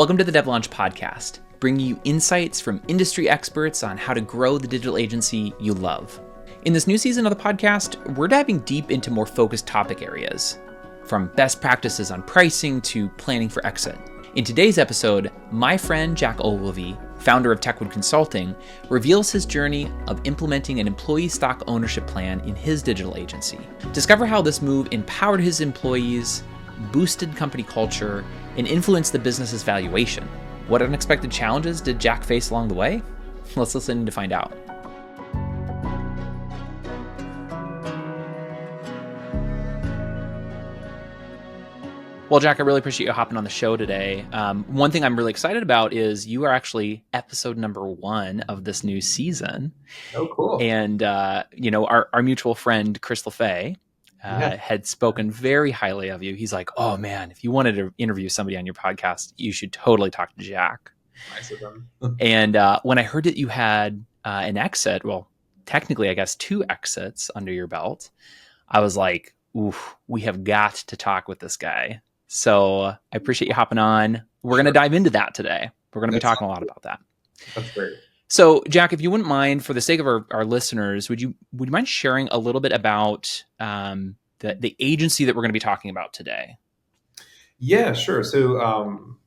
Welcome to the DevLaunch podcast, bringing you insights from industry experts on how to grow the digital agency you love. In this new season of the podcast, we're diving deep into more focused topic areas, from best practices on pricing to planning for exit. In today's episode, my friend Jack Ogilvie, founder of Techwood Consulting, reveals his journey of implementing an employee stock ownership plan in his digital agency. Discover how this move empowered his employees, boosted company culture, and influenced the business's valuation. What unexpected challenges did Jack face along the way? Let's listen to find out. Well, Jack, I really appreciate you hopping on the show today. One thing I'm really excited about is you are actually episode number 1 of this new season. Oh, cool. And, our mutual friend, Chris LaFay, had spoken very highly of you. He's like, oh man, if you wanted to interview somebody on your podcast, you should totally talk to Jack. Nice of them. And when I heard that you had an exit, well, technically, I guess 2 exits under your belt, I was like, oof, we have got to talk with this guy. So I appreciate you hopping on. We're going to dive into that today. We're going to be talking a lot about that. That's great. So, Jack, if you wouldn't mind, for the sake of our listeners, would you mind sharing a little bit about the agency that we're going to be talking about today? Yeah, sure. So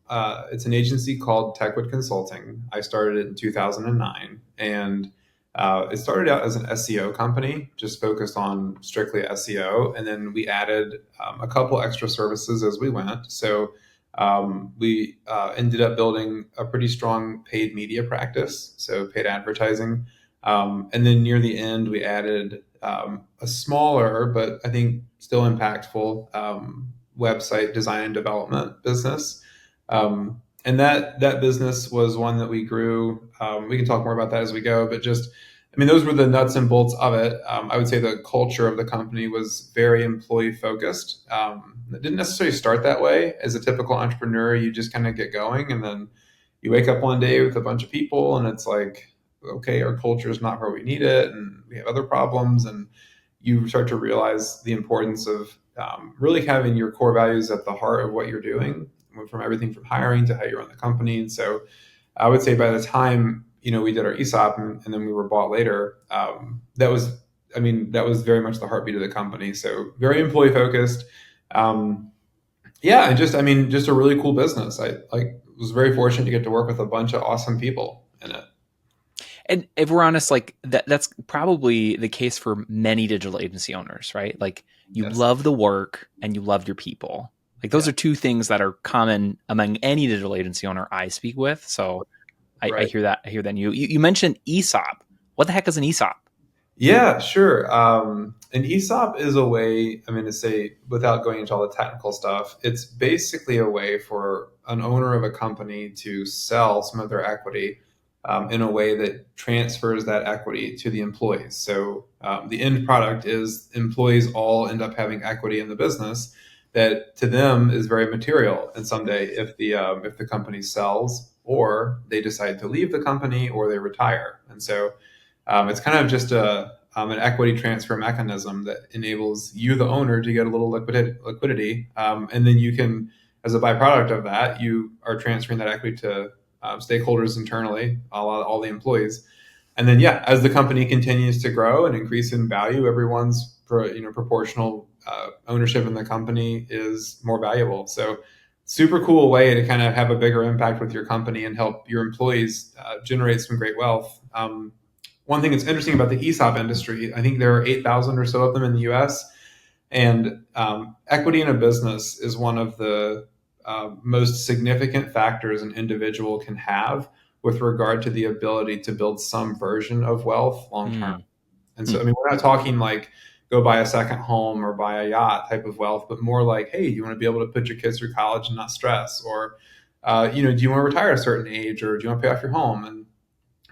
it's an agency called Techwood Consulting. I started it in 2009, and it started out as an SEO company, just focused on strictly SEO, and then we added a couple extra services as we went. So we ended up building a pretty strong paid media practice, so paid advertising. And then near the end, we added a smaller, but I think still impactful website design and development business. And that business was one that we grew. We can talk more about that as we go, but those were the nuts and bolts of it. I would say the culture of the company was very employee focused. It didn't necessarily start that way. As a typical entrepreneur, you just kind of get going, and then you wake up one day with a bunch of people, and it's like, okay, our culture is not where we need it, and we have other problems, and you start to realize the importance of really having your core values at the heart of what you're doing, from everything from hiring to how you run the company. And so I would say by the time we did our ESOP and then we were bought later, that was very much the heartbeat of the company. So very employee focused. Just a really cool business. I was very fortunate to get to work with a bunch of awesome people in it. And if we're honest, like that's probably the case for many digital agency owners, right? Like you love the work and you love your people. Like those are 2 things that are common among any digital agency owner I speak with. So I hear that. I hear that. You mentioned ESOP. What the heck is an ESOP? Yeah, sure. An ESOP is a way, to say, without going into all the technical stuff, it's basically a way for an owner of a company to sell some of their equity in a way that transfers that equity to the employees. So the end product is employees all end up having equity in the business that to them is very material. And someday if the company sells, or they decide to leave the company, or they retire. And so it's kind of just an equity transfer mechanism that enables you, the owner, to get a little liquidity. And then you can, as a byproduct of that, you are transferring that equity to stakeholders internally, all the employees. And then, as the company continues to grow and increase in value, everyone's proportional ownership in the company is more valuable. So super cool way to kind of have a bigger impact with your company and help your employees generate some great wealth. One thing that's interesting about the ESOP industry, I think there are 8,000 or so of them in the US, and equity in a business is one of the most significant factors an individual can have with regard to the ability to build some version of wealth long term. And so, we're not talking like go buy a second home or buy a yacht type of wealth, but more like, hey, you want to be able to put your kids through college and not stress? Or, do you want to retire at a certain age, or do you want to pay off your home?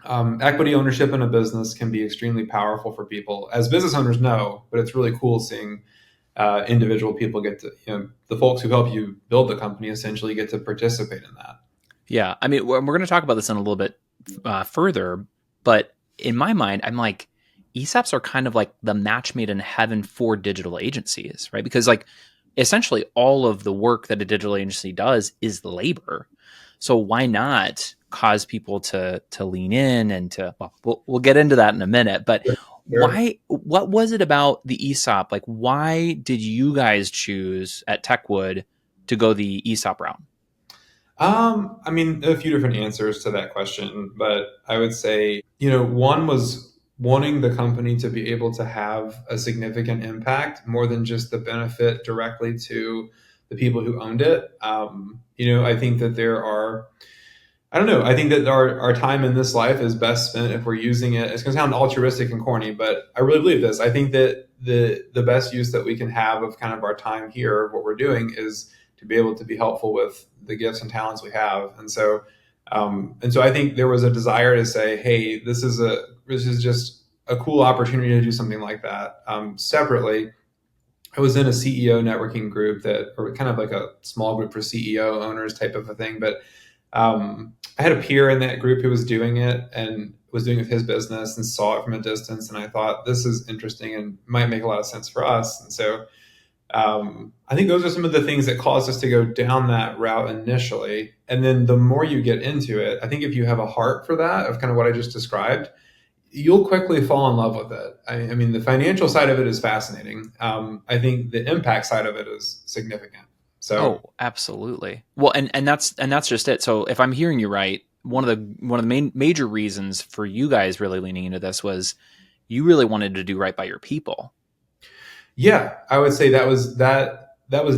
And equity ownership in a business can be extremely powerful for people, as business owners know, but it's really cool seeing individual people get to, the folks who help you build the company essentially get to participate in that. Yeah. We're going to talk about this in a little bit further, but in my mind, I'm like, ESOPs are kind of like the match made in heaven for digital agencies, right? Because like essentially all of the work that a digital agency does is labor. So why not cause people to lean in and to, well, we'll get into that in a minute, but Sure. what was it about the ESOP? Like, why did you guys choose at Techwood to go the ESOP route? I mean, a few different answers to that question, but I would say, one was wanting the company to be able to have a significant impact more than just the benefit directly to the people who owned it. I think that I don't know. I think that our time in this life is best spent if we're using it. It's going to sound altruistic and corny, but I really believe this. I think that the best use that we can have of kind of our time here, what we're doing, is to be able to be helpful with the gifts and talents we have. And so I think there was a desire to say, hey, this is just a cool opportunity to do something like that. Separately, I was in a CEO networking group or kind of like a small group for CEO owners type of a thing, but I had a peer in that group who was doing it and was doing it with his business and saw it from a distance. And I thought, this is interesting and might make a lot of sense for us. And so I think those are some of the things that caused us to go down that route initially. And then the more you get into it, I think if you have a heart for that, of kind of what I just described, you'll quickly fall in love with it. I mean, the financial side of it is fascinating. I think the impact side of it is significant. So, Oh, absolutely. Well, and that's just it. So if I'm hearing you right, one of the main major reasons for you guys really leaning into this was you really wanted to do right by your people. yeah, I would say that was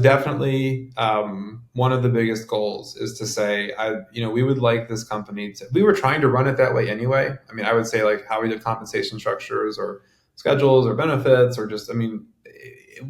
definitely one of the biggest goals, is to say, we would like this company to. We were trying to run it that way anyway. I mean, I would say like how we did compensation structures or schedules or benefits or just, I mean,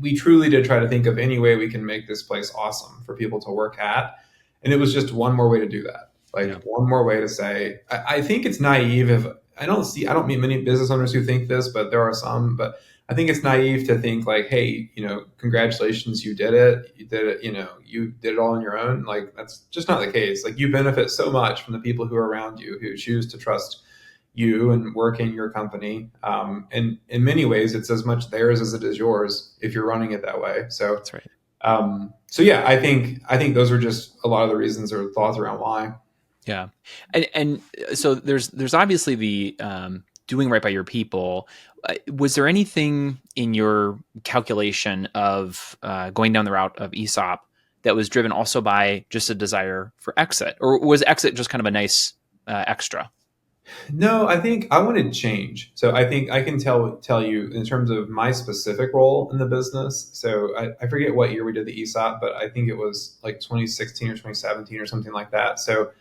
we truly did try to think of any way we can make this place awesome for people to work at, and it was just one more way to do that. Like Yeah. one more way to say, I think it's naive if I don't meet many business owners who think this, but there are some. But I think it's naive to think like, hey, congratulations, you did it. You did it, you did it all on your own. Like, that's just not the case. Like, you benefit so much from the people who are around you, who choose to trust you and work in your company. And in many ways, it's as much theirs as it is yours if you're running it that way. So, That's right. yeah, I think those are just a lot of the reasons or thoughts around why. Yeah. And so there's obviously the doing right by your people. Was there anything in your calculation of going down the route of ESOP that was driven also by just a desire for exit, or was exit just kind of a nice extra? No, I think I wanted change. So I think I can tell you in terms of my specific role in the business. So I forget what year we did the ESOP, but I think it was like 2016 or 2017 or something like that. So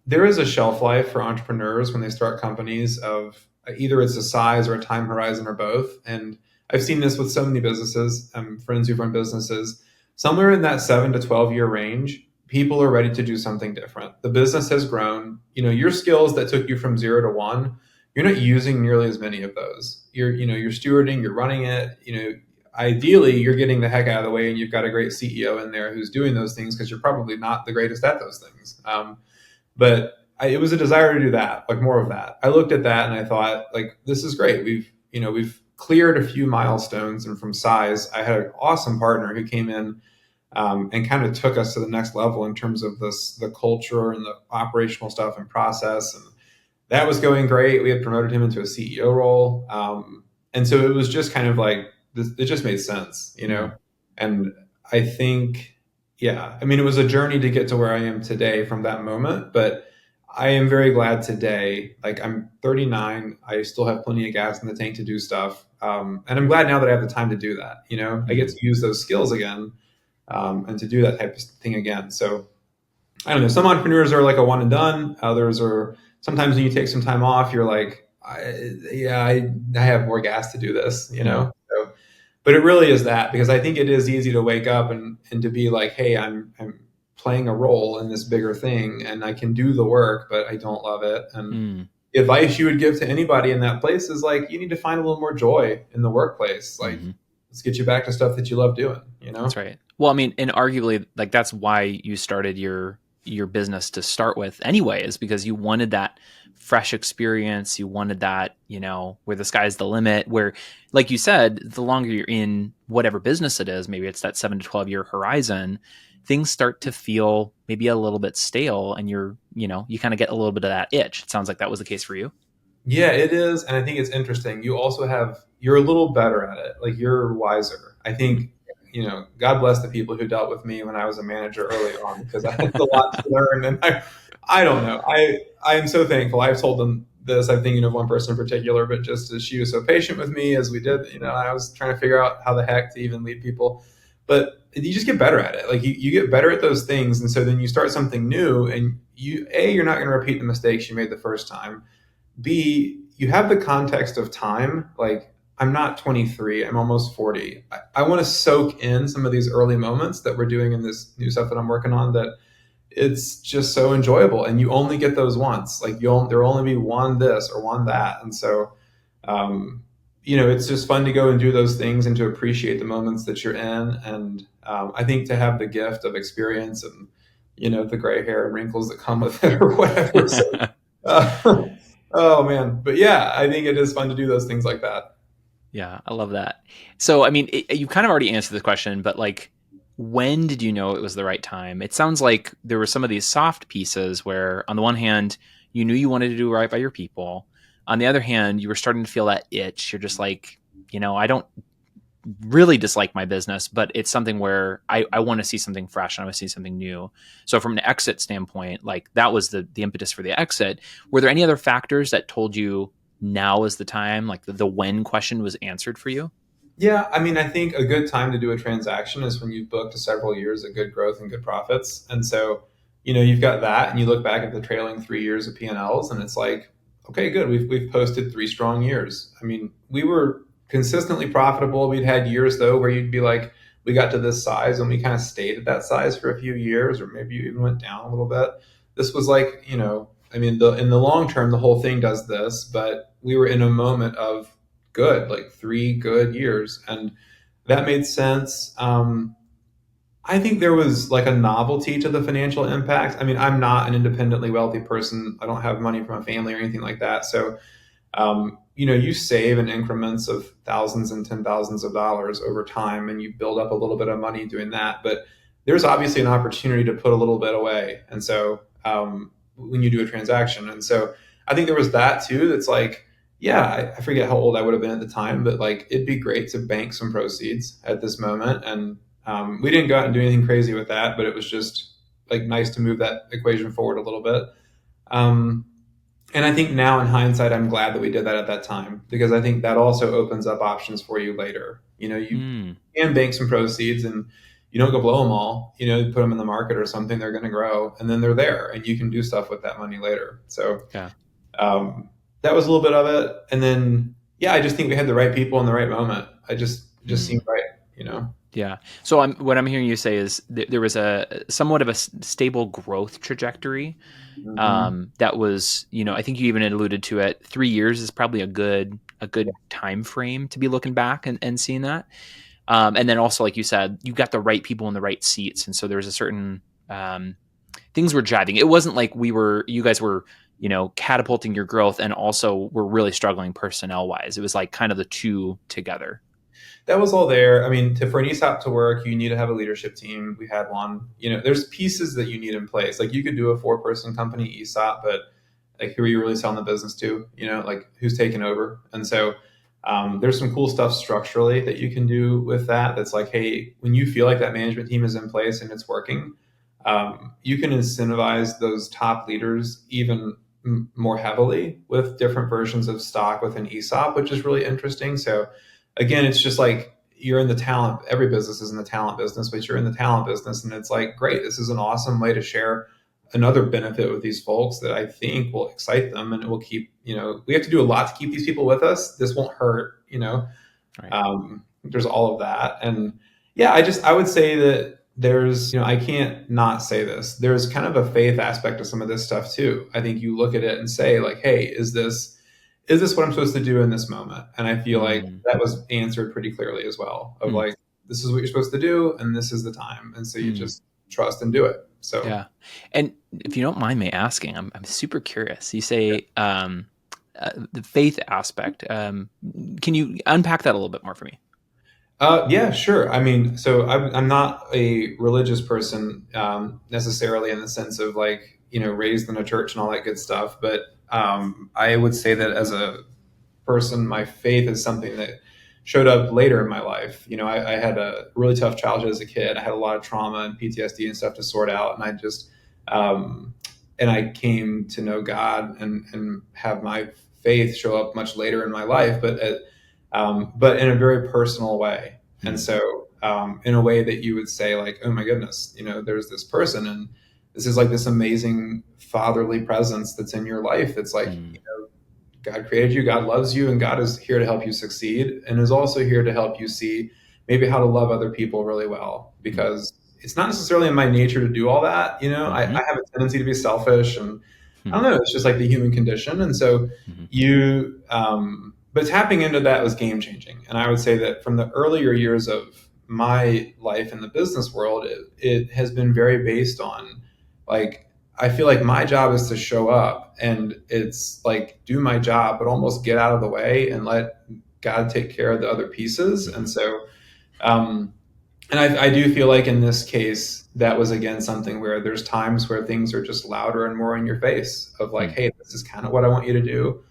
there is a shelf life for entrepreneurs when they start companies of either it's a size or a time horizon or both. And I've seen this with so many businesses, friends who've run businesses, somewhere in that 7 to 12 year range. People are ready to do something different. The business has grown. Your skills that took you from 0 to 1, you're not using nearly as many of those. You're stewarding, you're running it. Ideally, you're getting the heck out of the way, and you've got a great CEO in there who's doing those things because you're probably not the greatest at those things. It was a desire to do that, like more of that. I looked at that and I thought, like, this is great. We've cleared a few milestones, and from size, I had an awesome partner who came in and kind of took us to the next level in terms of the culture and the operational stuff and process. And that was going great. We had promoted him into a CEO role. And so it was just kind of like, it just made sense. Mm. And I think, yeah, I mean, it was a journey to get to where I am today from that moment, but I am very glad today. Like, I'm 39. I still have plenty of gas in the tank to do stuff. And I'm glad now that I have the time to do that. I get Mm. to use those skills again, and to do that type of thing again. So I don't know. Some entrepreneurs are like a one and done. Others are sometimes when you take some time off, you're like, I have more gas to do this. Mm. So, but it really is that, because I think it is easy to wake up and to be like, hey, I'm playing a role in this bigger thing, and I can do the work, but I don't love it. And Mm. advice you would give to anybody in that place is like, you need to find a little more joy in the workplace. Like, Mm. let's get you back to stuff that you love doing. That's right. Well, I mean, and arguably, like that's why you started your business to start with anyway, is because you wanted that fresh experience. You wanted that, where the sky's the limit, where, like you said, the longer you're in whatever business it is, maybe it's that 7 to 12 year horizon, things start to feel maybe a little bit stale, and you kind of get a little bit of that itch. It sounds like that was the case for you. Yeah, it is. And I think it's interesting. You're a little better at it. Like you're wiser. I think, God bless the people who dealt with me when I was a manager early on because I had a lot to learn. And I don't know. I am so thankful. I've told them this. I'm thinking of one person in particular, but just as she was so patient with me as we did, I was trying to figure out how the heck to even lead people. But you just get better at it. Like you get better at those things. And so then you start something new and you're not going to repeat the mistakes you made the first time. B, you have the context of time. Like, I'm not 23, I'm almost 40. I want to soak in some of these early moments that we're doing in this new stuff that I'm working on that it's just so enjoyable. And you only get those once. Like, there'll only be one this or one that. And so, it's just fun to go and do those things and to appreciate the moments that you're in. And I think to have the gift of experience and, the gray hair and wrinkles that come with it or whatever. So, uh, oh man, but yeah, I think it is fun to do those things like that. Yeah, I love that. So, I mean, you kind of already answered this question, but like, when did you know it was the right time? It sounds like there were some of these soft pieces where, on the one hand, you knew you wanted to do right by your people. On the other hand, you were starting to feel that itch. You're just like, I don't really dislike my business, but it's something where I want to see something fresh and I want to see something new. So from an exit standpoint, like that was the impetus for the exit. Were there any other factors that told you now is the time, like the when question was answered for you? Yeah, I mean, I think a good time to do a transaction is when you've booked several years of good growth and good profits. And so, you've got that, and you look back at the trailing 3 years of P&Ls, and it's like, okay, good, we've posted 3 strong years. I mean, we were consistently profitable. We'd had years though where you'd be like, we got to this size and we kind of stayed at that size for a few years, or maybe you even went down a little bit. This was like, I mean, in the long term, the whole thing does this, but we were in a moment of good, like 3 good years. And that made sense. I think there was like a novelty to the financial impact. I mean, I'm not an independently wealthy person. I don't have money from a family or anything like that. So, you save in increments of thousands and ten thousands of dollars over time, and you build up a little bit of money doing that. But there's obviously an opportunity to put a little bit away. And so, when you do a transaction, and so I think there was that too. That's like, yeah, I forget how old I would have been at the time, but like it'd be great to bank some proceeds at this moment. And we didn't go out and do anything crazy with that, but it was just like nice to move that equation forward a little bit. Um, and I think now in hindsight, I'm glad that we did that at that time because I think that also opens up options for you later. You Mm, can bank some proceeds and you don't go blow them all, you put them in the market or something, they're going to grow and then they're there and you can do stuff with that money later. So yeah. that was a little bit of it. And then, yeah, I just think we had the right people in the right moment. It just seemed Mm. right. Yeah. So what I'm hearing you say is there was a somewhat of a stable growth trajectory. Mm-hmm. That was, I think you even alluded to it. 3 years is probably a good time frame to be looking back and seeing that. And then also, like you said, you got the right people in the right seats, and so there was a certain things were jiving. It wasn't like you guys were, catapulting your growth, and also were really struggling personnel wise. It was like kind of the two together. That was all there. I mean, for an ESOP to work, you need to have a leadership team. We had one. There's pieces that you need in place. Like you could do a 4-person company ESOP, but like who are you really selling the business to? Like who's taking over? And so there's some cool stuff structurally that you can do with that. That's like, hey, when you feel like that management team is in place and it's working, you can incentivize those top leaders even more heavily with different versions of stock with an ESOP, which is really interesting. So again, it's just like you're in the talent. Every business is in the talent business, but you're in the talent business, and it's like, great, this is an awesome way to share another benefit with these folks that I think will excite them, and it will keep. We have to do a lot to keep these people with us. This won't hurt. Right. There's all of that, and yeah, I would say that there's, I can't not say this. There's kind of a faith aspect to some of this stuff too. I think you look at it and say like, hey, is this what I'm supposed to do in this moment? And I feel like Mm, that was answered pretty clearly as well of mm, like, this is what you're supposed to do and this is the time. And so you mm. just trust and do it. So Yeah. And if you don't mind me asking, I'm super curious. You say the faith aspect. Can you unpack that a little bit more for me? Yeah, sure. I mean, so I'm not a religious person necessarily in the sense of like, raised in a church and all that good stuff. But I would say that as a person, my faith is something that showed up later in my life. I had a really tough childhood as a kid. I had a lot of trauma and PTSD and stuff to sort out. And um, I came to know God and have my faith show up much later in my life, but in a very personal way. And Mm, so, in a way that you would say, like, oh my goodness, there's this person, and this is like this amazing fatherly presence that's in your life. That's like, mm, God created you, God loves you, and God is here to help you succeed, and is also here to help you see maybe how to love other people really well. mm, Because it's not necessarily in my nature to do all that. I mhm, have a tendency to be selfish, and I mhm, don't know, it's just like the human condition. And so mhm, but tapping into that was game changing. And I would say that from the earlier years of my life in the business world, it has been very based on like, I feel like my job is to show up and it's like do my job, but almost get out of the way and let God take care of the other pieces. And mhm, so, um, and I do feel like in this case, that was again something where there's times where things are just louder and more in your face of like, mm, hey, this is kind of what I want you to do.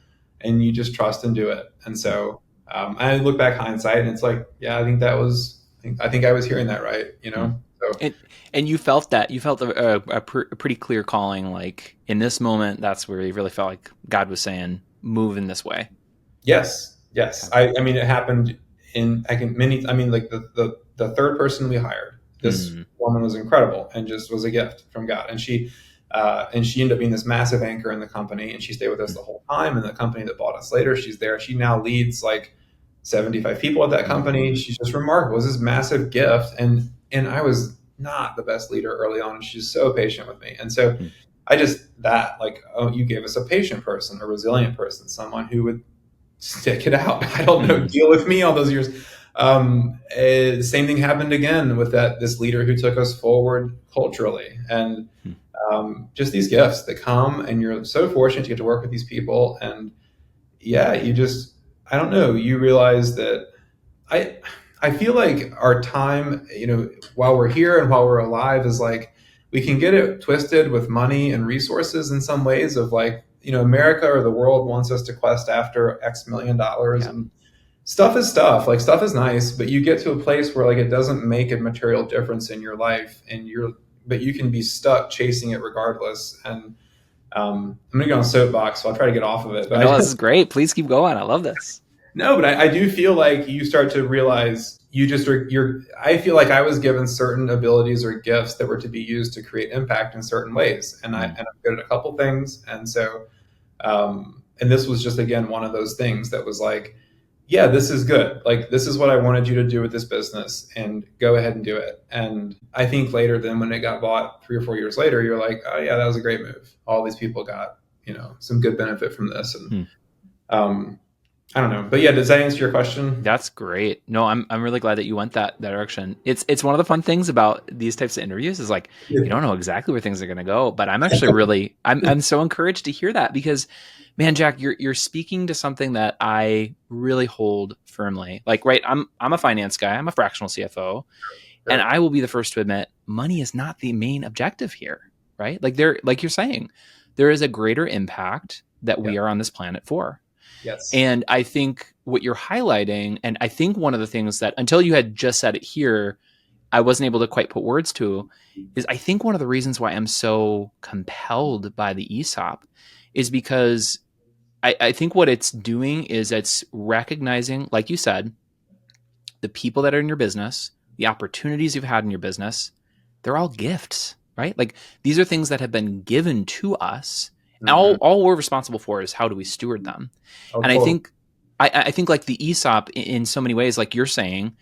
And you just trust and do it. And mm, so I look back hindsight and it's like, yeah, I think that was, I think I was hearing that right, mm. So And you felt that you felt a pretty clear calling, like in this moment, that's where you really felt like God was saying, move in this way. yes, yes. Okay. I mean, it happened in, I mean, like the third person we hired, this Mm, woman was incredible and just was a gift from God. And she ended up being this massive anchor in the company, and she stayed with us mm, the whole time. And the company that bought us later, she's there. She now leads like 75 people at that company. mm, She's just remarkable. It was this massive gift. And I was not the best leader early on. She's so patient with me. And so mm, I just, that like, oh, you gave us a patient person, a resilient person, someone who would stick it out. I don't know, mm, deal with me all those years. The same thing happened again with this leader who took us forward culturally, and mm, just these gifts that come, and you're so fortunate to get to work with these people, and yeah, you just, I don't know, you realize that I I feel like our time, while we're here and while we're alive, is like we can get it twisted with money and resources in some ways of like, America or the world wants us to quest after X million dollars, yeah. and stuff is stuff. Like stuff is nice, but you get to a place where like it doesn't make a material difference in your life, and but you can be stuck chasing it regardless. And I'm gonna go on a soapbox, so I'll try to get off of it. But No, this is great. Please keep going. I love this. no, but I do feel like you start to realize you just are, I feel like I was given certain abilities or gifts that were to be used to create impact in certain ways, and Mm, I'm good at a couple things, and so and this was just again one of those things that was like, yeah, this is good. Like this is what I wanted you to do with this business, and go ahead and do it. And I think later, then when it got bought 3 or 4 years later, you're like, oh yeah, that was a great move. All these people got some good benefit from this, and mm. um, I don't know, but yeah, does that answer your question? That's great. No, I'm really glad that you went that direction. It's one of the fun things about these types of interviews is like you don't know exactly where things are going to go, but I'm actually really I'm so encouraged to hear that because man, Jack, you're speaking to something that I really hold firmly. Like, right, I'm a finance guy. I'm a fractional CFO, and Sure. I will be the first to admit money is not the main objective here, right? Like you're saying, there is a greater impact that Yeah. we are on this planet for. Yes. And I think what you're highlighting, and I think one of the things that until you had just said it here, I wasn't able to quite put words to, is I think one of the reasons why I'm so compelled by the ESOP is because I think what it's doing is it's recognizing, like you said, the people that are in your business, the opportunities you've had in your business, they're all gifts, right? Like these are things that have been given to us. Hmm. All we're responsible for is how do we steward them. Oh, And I totally. think I think like the ESOP in so many ways, like you're saying,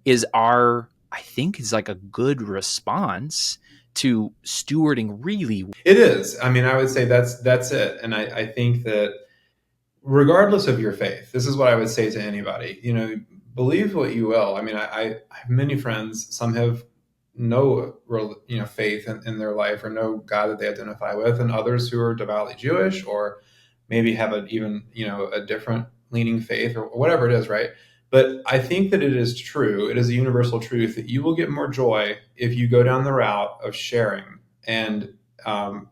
is our I think is like a good response to stewarding really. It is. I mean, I would say that's it. And I think that regardless of your faith, this is what I would say to anybody. Believe what you will. I mean, I have many friends. Some have no real, faith in their life or no God that they identify with, and others who are devoutly Jewish or maybe have even a different leaning faith or whatever it is, right? But I think that it is true. It is a universal truth that you will get more joy if you go down the route of sharing and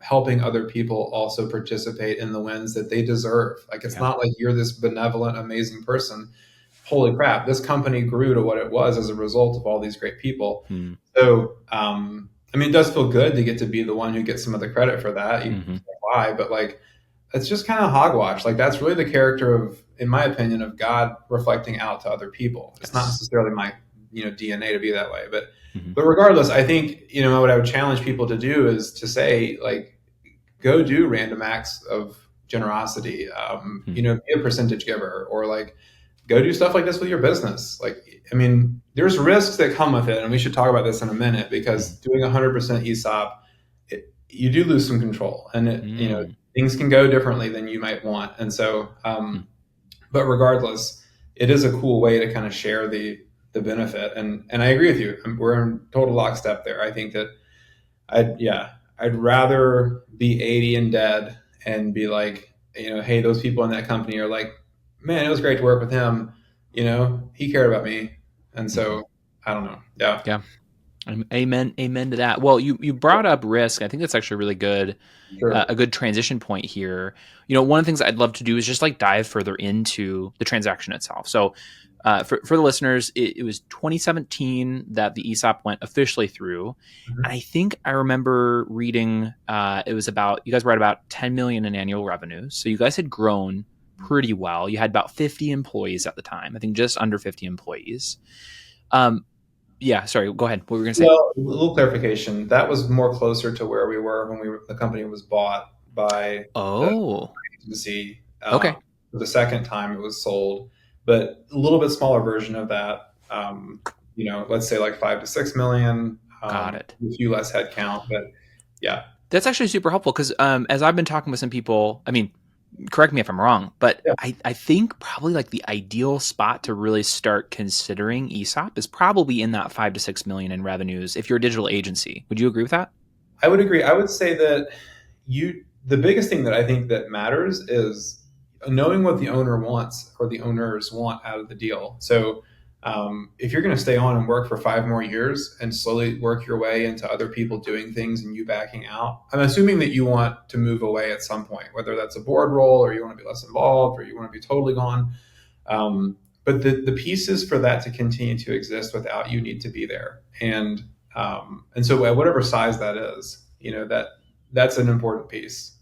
helping other people also participate in the wins that they deserve. Like, it's Yeah. not like you're this benevolent, amazing person. Holy crap, this company grew to what it was as a result of all these great people. Hmm. So, I mean, it does feel good to get to be the one who gets some of the credit for that. You Mm-hmm. can't lie, but like, it's just kind of hogwash. Like, that's really the character of, in my opinion, of God reflecting out to other people. It's not Yes. necessarily my, DNA to be that way, but Mm-hmm. regardless, I think, what I would challenge people to do is to say, like, go do random acts of generosity. Hmm. Be a percentage giver, or like go do stuff like this with your business. Like, I mean, there's risks that come with it, and we should talk about this in a minute, because Hmm. doing 100% ESOP, you do lose some control, and Mm. things can go differently than you might want. And so, Hmm. but regardless, it is a cool way to kind of share the benefit. And I agree with you. We're in total lockstep there. I think that I'd rather be 80 and dead and be like, hey, those people in that company are like, man, it was great to work with him. He cared about me. And Hmm. so I don't know. Yeah. Yeah. Amen. Amen to that. Well, you brought up risk. I think that's actually really good. A Sure. good transition point here. One of the things I'd love to do is just like dive further into the transaction itself. So, for the listeners, it was 2017 that the ESOP went officially through, and Mhm. I think I remember reading it was about, you guys were at about 10 million in annual revenues. So you guys had grown pretty well. You had about 50 employees at the time. I think just under 50 employees. Um, yeah. Sorry. Go ahead. What were we gonna say? Well, a little clarification. That was more closer to where we were when the company was bought by the Oh. agency. Okay. For the second time it was sold, but a little bit smaller version of that. Let's say like 5 to 6 million, Got it. a few less headcount, but yeah, That's actually super helpful because as I've been talking with some people, I mean, correct me if I'm wrong, but yeah. I think probably like the ideal spot to really start considering ESOP is probably in that 5 to 6 million in revenues if you're a digital agency. Would you agree with that? I would agree. I would say that the biggest thing that I think that matters is knowing what the owner wants, or the owners want out of the deal. So, if you're going to stay on and work for 5 more years and slowly work your way into other people doing things and you backing out, I'm assuming that you want to move away at some point, whether that's a board role, or you want to be less involved, or you want to be totally gone. But the pieces for that to continue to exist without you need to be there. And so at whatever size that is, that's an important piece.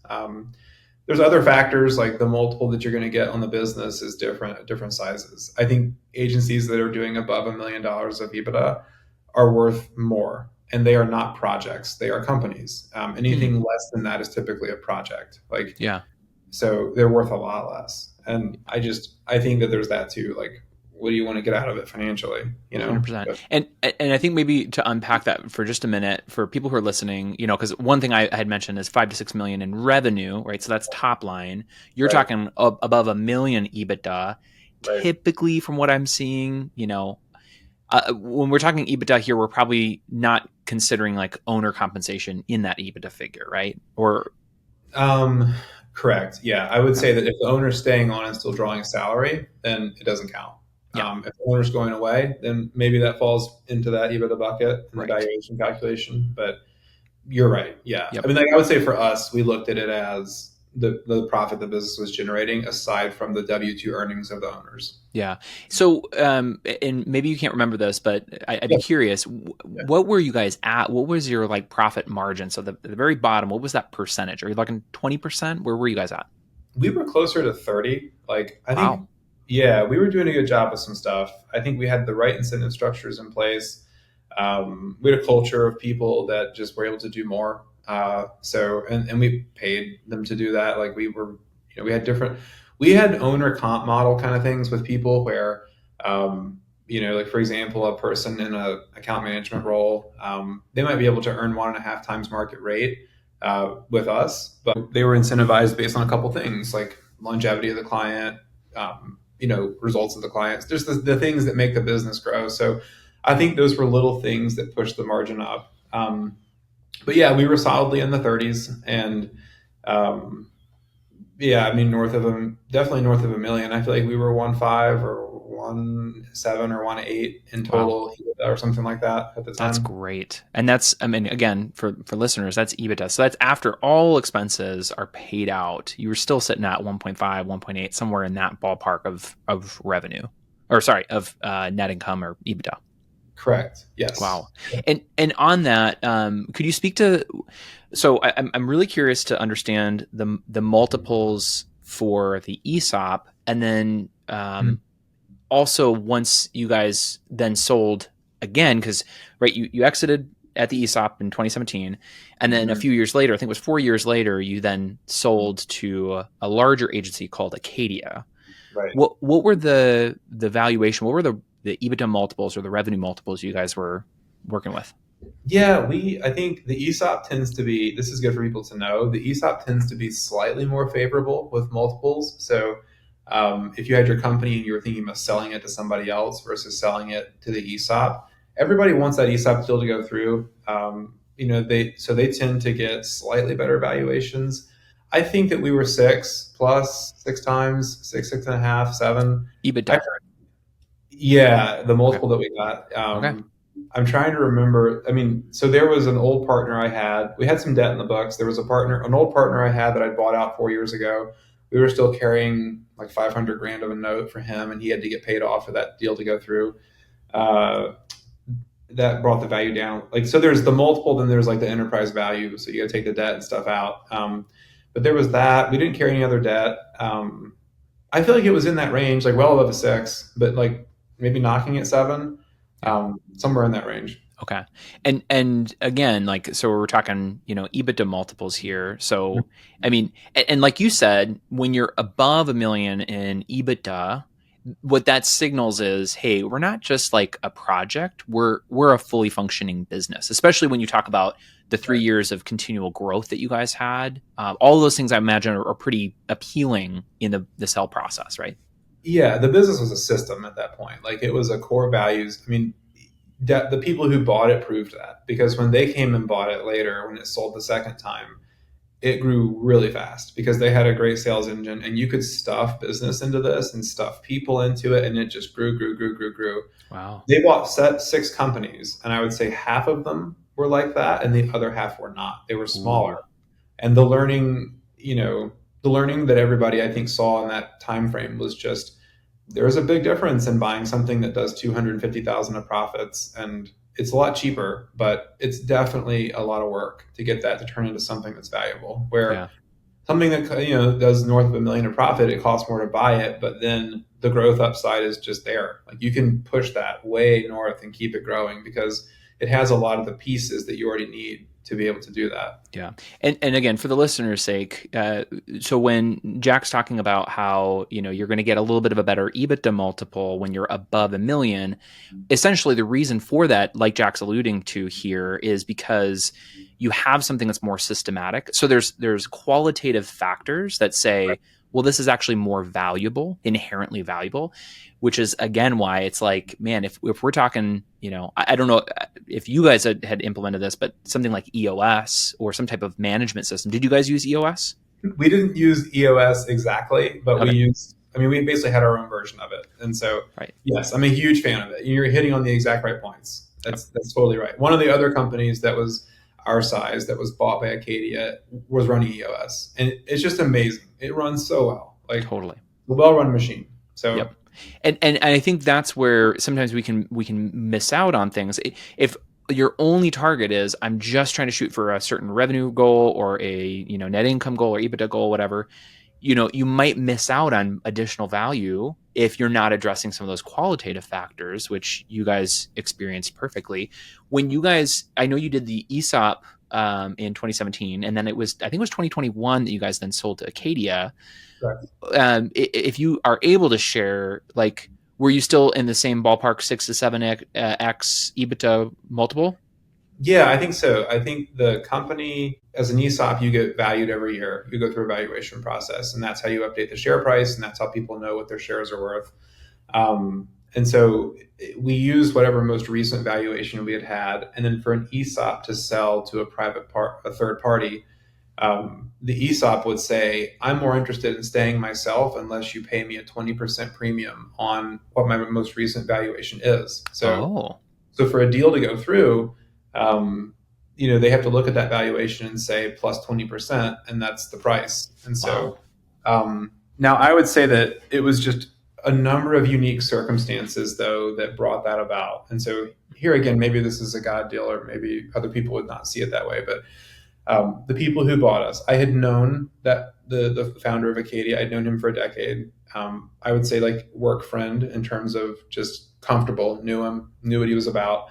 There's other factors, like the multiple that you're going to get on the business is different at different sizes. I think agencies that are doing above $1 million of EBITDA are worth more, and they are not projects; they are companies. Hmm. Anything less than that is typically a project. Like, Yeah. so they're worth a lot less. And I think that there's that too. Like, what do you want to get out of it financially? 100%. But And I think maybe to unpack that for just a minute for people who are listening, because one thing I had mentioned is 5 to 6 million in revenue, right? So that's top line. You're right, talking above a million EBITDA. right. Typically, from what I'm seeing, when we're talking EBITDA here, we're probably not considering like owner compensation in that EBITDA figure, right? Or Um, Correct. Yeah, I would okay. say that if the owner's staying on and still drawing a salary, then it doesn't count. Yeah, If the owner's going away, then maybe that falls into that EBITDA bucket in the right. valuation calculation. But you're right. Yeah, I Yep. mean, like, I would say for us, we looked at it as the profit the business was generating, aside from the W-2 earnings of the owners. Yeah. So, and maybe you can't remember this, but I'd be Yeah. curious. Yeah. What were you guys at? What was your like profit margin? So the very bottom, what was that percentage? Are you looking 20%? Where were you guys at? We were closer to 30. Like, I think, Wow. yeah, we were doing a good job with some stuff. I think we had the right incentive structures in place. We had a culture of people that just were able to do more. And we paid them to do that. Like, we were, we had owner comp model kind of things with people where, like, for example, a person in a account management role, they might be able to earn 1.5 times market rate with us, but they were incentivized based on a couple things, like longevity of the client, results of the clients, just the things that make the business grow. So I think those were little things that pushed the margin up. But yeah, we were solidly in the 30s, and yeah, I mean, definitely north of a million. I feel like we were 1.5 or 1.7 or 1.8 in Wow. total or something like that at the That's time. great. And that's, I mean, again, for listeners, that's EBITDA. So that's after all expenses are paid out. You were still sitting at 1.5, 1.8, somewhere in that ballpark of revenue, or sorry, of net income or EBITDA. Correct. Yes. Wow. And on that, could you speak to? So I'm really curious to understand the multiples for the ESOP, and then Mhm. also once you guys then sold again, because right, you exited at the ESOP in 2017, and then a Mhm. few years later, I think it was 4 years later, you then sold to a larger agency called Acadia. Right. What were the valuation? What were the EBITDA multiples or the revenue multiples you guys were working with? Yeah, I think the ESOP tends to be, this is good for people to know, the ESOP tends to be slightly more favorable with multiples. So if you had your company and you were thinking about selling it to somebody else versus selling it to the ESOP, everybody wants that ESOP deal to go through. They tend to get slightly better valuations. I think that we were six plus, six times, six and a half, seven. I EBITDA. Yeah, the Okay. multiple that we got. Okay. I'm trying to remember. I mean, so there was an old partner I had. We had some debt in the books. There was an old partner I had that I bought out 4 years ago. We were still carrying like 500 grand of a note for him, and he had to get paid off for that deal to go through. Uh, that brought the value down. Like, so there's the multiple, then there's like the enterprise value. So you got to take the debt and stuff out. But there was that. We didn't carry any other debt. I feel like it was in that range, like well above a six, but like maybe knocking at seven, Yeah. somewhere in that range. Okay. And again, like, so we're talking, EBITDA multiples here. So I mean, and like you said, when you're above 1 million in EBITDA, what that signals is, hey, we're not just like a project, we're a fully functioning business, especially when you talk about the three Right. years of continual growth that you guys had. All of those things I imagine are pretty appealing in the sell process, right? Yeah, the business was a system at that point. Like it was a core values. I mean, the people who bought it proved that because when they came and bought it later, when it sold the second time, it grew really fast because they had a great sales engine and you could stuff business into this and stuff people into it and it just grew, grew, grew, grew, grew. Wow. They bought six companies, and I would say half of them were like that, and the other half were not. They were smaller, Ooh. and the learning that everybody I think saw in that time frame was just there's a big difference in buying something that does 250,000 of profits, and it's a lot cheaper, but it's definitely a lot of work to get that to turn into something that's valuable. Where Yeah. something that does north of 1 million in profit, it costs more to buy it, but then the growth upside is just there. Like you can push that way north and keep it growing because it has a lot of the pieces that you already need to be able to do that. Yeah. And again, for the listener's sake, so when Jack's talking about how, you're going to get a little bit of a better EBITDA multiple when you're above 1 million, essentially the reason for that, like Jack's alluding to here, is because you have something that's more systematic. So there's qualitative factors that say, well, this is actually more valuable, inherently valuable, which is again why it's like, man, if we're talking, I don't know if you guys had implemented this, but something like EOS or some type of management system. Did you guys use EOS? We didn't use EOS exactly, but Okay. we basically had our own version of it. And so, Right. yes, I'm a huge fan of it. You're hitting on the exact right points. Yep. That's totally right. One of the other companies that was our size that was bought by Acadia was running EOS, and it's just amazing. It runs so well, like Totally. a well-run machine. So Yep. And I think that's where sometimes we can miss out on things. If your only target is I'm just trying to shoot for a certain revenue goal or a net income goal or EBITDA goal, whatever, you might miss out on additional value if you're not addressing some of those qualitative factors, which you guys experienced perfectly. When you guys, I know you did the ESOP in 2017, and then I think it was 2021 that you guys then sold to Acadia. right. If you are able to share, like, were you still in the same ballpark, 6 to 7x EBITDA multiple? Yeah, I think so. I think the company, as an ESOP, you get valued every year. You go through a valuation process, and that's how you update the share price, and that's how people know what their shares are worth. And so we used whatever most recent valuation we had had, and then for an ESOP to sell to a third party, The ESOP would say, I'm more interested in staying myself unless you pay me a 20% premium on what my most recent valuation is. Oh, So for a deal to go through, um, they have to look at that valuation and say plus 20%, and that's the price. And so wow. now I would say that it was just a number of unique circumstances, though, that brought that about. And so here again, maybe this is a God deal, or maybe other people would not see it that way. But the people who bought us, I had known that the founder of Acadia, I'd known him for a decade. I would say like work friend in terms of just comfortable, knew him, knew what he was about.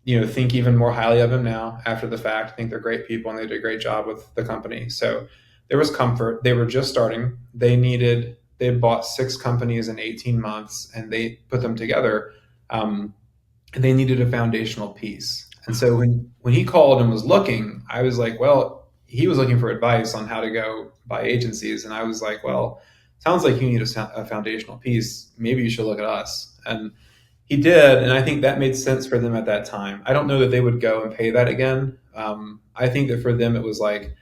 Think even more highly of him now after the fact. Think they're great people and they did a great job with the company. So there was comfort. They were just starting. They bought 6 companies in 18 months and they put them together. And they needed a foundational piece. And so when he called and was looking, I was like, well, he was looking for advice on how to go buy agencies. And I was like, well, sounds like you need a foundational piece. Maybe you should look at us. And he did. And I think that made sense for them at that time. I don't know that they would go and pay that again. I think that for them, it was like,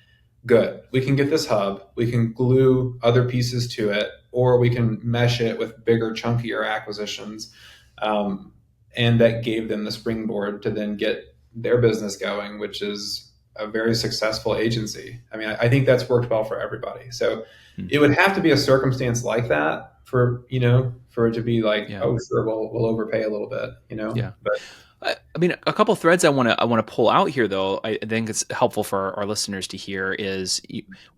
good, we can get this hub, we can glue other pieces to it, or we can mesh it with bigger, chunkier acquisitions. Um, and that gave them the springboard to then get their business going, which is a very successful agency. I mean, I think that's worked well for everybody. So Hmm. it would have to be a circumstance like that for it to be like, Yeah. oh, sure, we'll overpay a little bit, Yeah. but I mean, a couple threads I want to pull out here, though. I think it's helpful for our listeners to hear is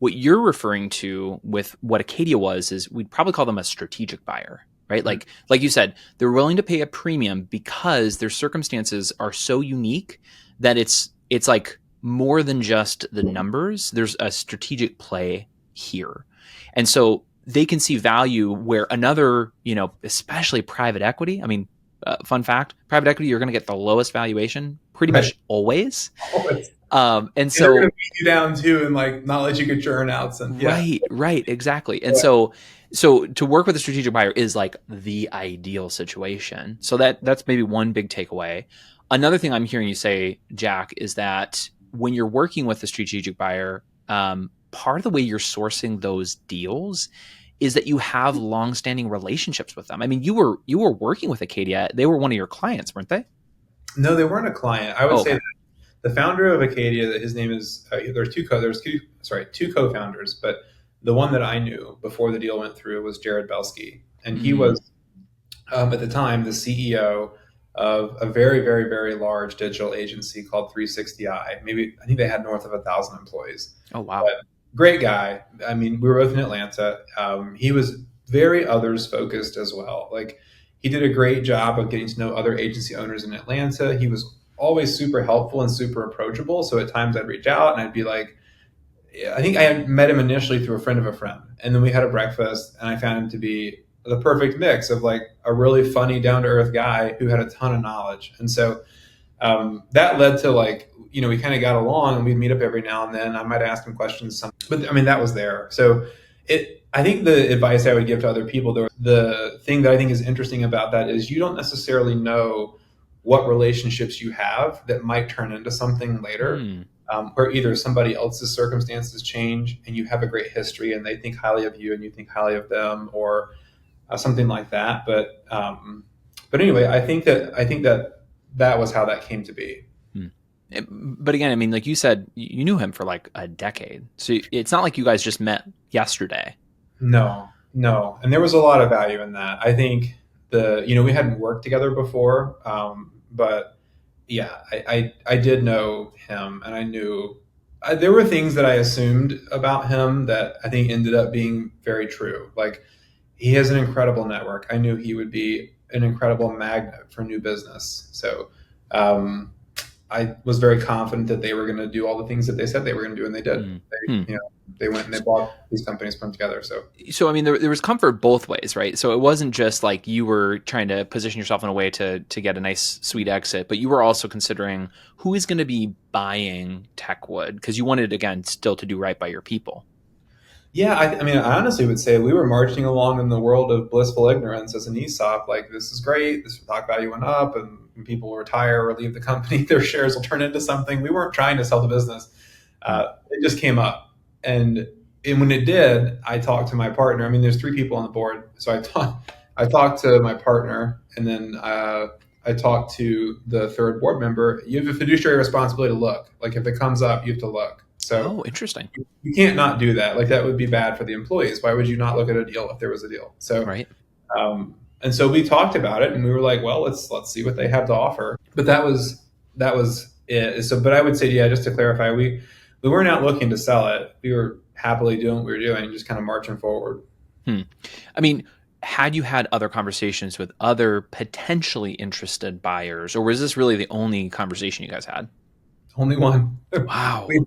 what you're referring to with what Acadia was is we'd probably call them a strategic buyer, right? Like you said, they're willing to pay a premium because their circumstances are so unique that it's like more than just the numbers. There's a strategic play here, and so they can see value where another, especially private equity. I mean, fun fact: private equity, you're going to get the lowest valuation pretty right. much always. Always. And And they're going to so, beat you down too and like not let you get your earnouts. And yeah. right, exactly. And Yeah. so to work with a strategic buyer is like the ideal situation. So that's maybe one big takeaway. Another thing I'm hearing you say, Jack, is that when you're working with a strategic buyer, part of the way you're sourcing those deals is that you have long-standing relationships with them. I mean, you were working with Acadia; they were one of your clients, weren't they? No, they weren't a client. I would Oh, say okay. that the founder of Acadia, his name is there's two co-founders, but the one that I knew before the deal went through was Jared Belsky, and he Mm. was at the time the CEO of a very, very, very large digital agency called 360i. Maybe I think they had north of 1,000 employees. Oh, wow. But great guy. I mean, we were both in Atlanta. He was very others focused as well. Like he did a great job of getting to know other agency owners in Atlanta. He was always super helpful and super approachable. So at times I'd reach out and I'd be like, I think I had met him initially through a friend of a friend, and then we had a breakfast, and I found him to be the perfect mix of like a really funny, down to earth guy who had a ton of knowledge, and so that led to like we kind of got along, and we'd meet up every now and then. I might ask him questions, but I mean that was there. So it. I think the advice I would give to other people, the thing that I think is interesting about that is you don't necessarily know what relationships you have that might turn into something later Hmm. where either somebody else's circumstances change and you have a great history and they think highly of you and you think highly of them, or something like that. But anyway, I think that that was how that came to be. Hmm. But again, I mean, like you said, you knew him for like a decade. So it's not like you guys just met yesterday. No, no, and there was a lot of value in that. I think we hadn't worked together before, but yeah, I did know him, and I knew there were things that I assumed about him that I think ended up being very true. Like he has an incredible network. I knew he would be an incredible magnet for new business. So um, I was very confident that they were going to do all the things that they said they were going to do, and they did. Hmm. Hmm. They went and they bought these companies, put them together. So So I mean, there was comfort both ways, right? So it wasn't just like you were trying to position yourself in a way to get a nice, sweet exit, but you were also considering who is going to be buying Techwood because you wanted, again, still to do right by your people. yeah, I mean, I honestly would say we were marching along in the world of blissful ignorance as an ESOP. Like, this is great. This stock value went up, and when people will retire or leave the company, their shares will turn into something. We weren't trying to sell the business. Hmm. It just came up, and when it did, I talked to my partner. I mean, there's three people on the board, so I talked to my partner, and then I talked to the third board member. You have a fiduciary responsibility to look. Like if it comes up, you have to look. So Oh, interesting. you can't not do that. Like that would be bad for the employees. Why would you not look at a deal if there was a deal? So Right. and so we talked about it, and we were like, well, let's see what they have to offer. But that was it. So, but I would say, yeah, just to clarify, we weren't out looking to sell it. We were happily doing what we were doing, just kind of marching forward. Hmm. I mean, had you had other conversations with other potentially interested buyers, or was this really the only conversation you guys had? Only one. Wow. we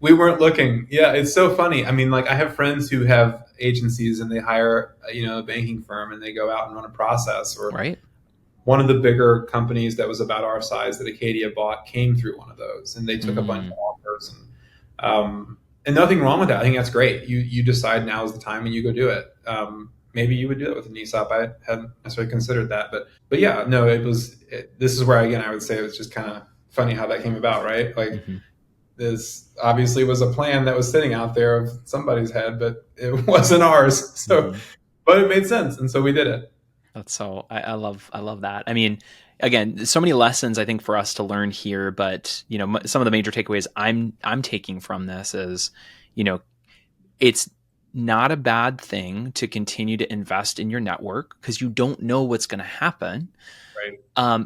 we weren't looking. Yeah, it's so funny. I mean, like I have friends who have agencies and they hire a banking firm and they go out and run a process. Or Right. one of the bigger companies that was about our size that Acadia bought came through one of those, and they took a bunch of Mm, offers, and nothing wrong with that. I think that's great. You decide now is the time and you go do it. Maybe you would do it with an ESOP. I hadn't necessarily considered that, but yeah, no, this is where again I would say it was just kind of funny how that came about, right? Like hmm this obviously was a plan that was sitting out there of somebody's head, but it wasn't ours. So, hmm but it made sense, and so we did it. That's so I love that. I mean, again, so many lessons I think for us to learn here, but some of the major takeaways I'm taking from this is, you know, it's not a bad thing to continue to invest in your network because you don't know what's going to happen. Right.